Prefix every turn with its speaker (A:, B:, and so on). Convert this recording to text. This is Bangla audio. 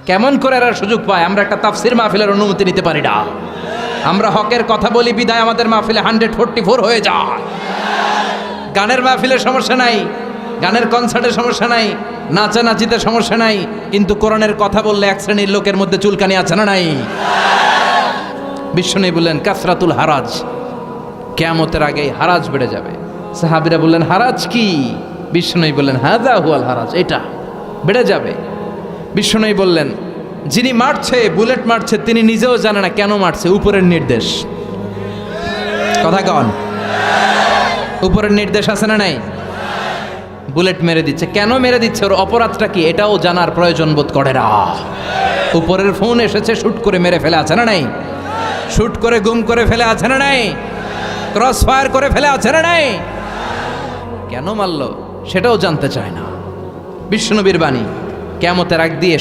A: কেমন করে এরা সুযোগ পায়? আমরা একটা তাফসির মাহফিলের অনুমতি নিতে পারি না। আমরা হকের কথা বলি বিদায় আমাদের মাহফিলে 144 হয়ে যায়। গানের মাহফিলে সমস্যা নাই, গানের কনসার্টে সমস্যা নাই, নাচানাচিতে সমস্যা নাই, কিন্তু কোরআনের কথা বললে এক শ্রেণীর লোকের মধ্যে চুলকানি আছে না নাই? বিশ্বনবী বললেন কাসরাতুল হারাজ, কিয়ামতের আগেই হারাজ বেড়ে যাবে। সাহাবীরা বললেন হারাজ কি? বিশ্বনবী বললেন হাযা হুয়াল হারাজ, এটা বেড়ে যাবে। বিশ্বনবী বললেন যিনি মারছে, বুলেট মারছে, তিনি নিজেও জানে না কেন মারছে, উপরের নির্দেশ। কথা কন, উপরের নির্দেশ আছে না নাই? বুলেট মেরে দিচ্ছে, কেন মেরে দিচ্ছে, ওর অপরাধটা কি, এটাও জানার প্রয়োজন বোধ করে না। উপরের ফোন এসেছে, শুট করে মেরে ফেলে আছে না নাই? শুট করে গুম করে ফেলে আছে না নাই? ক্রস ফায়ার করে ফেলে আছে না নাই? কেন মারলো সেটাও জানতে চায় না। বিশ্বনবীর বাণী, কিয়ামতের আগ দিয়ে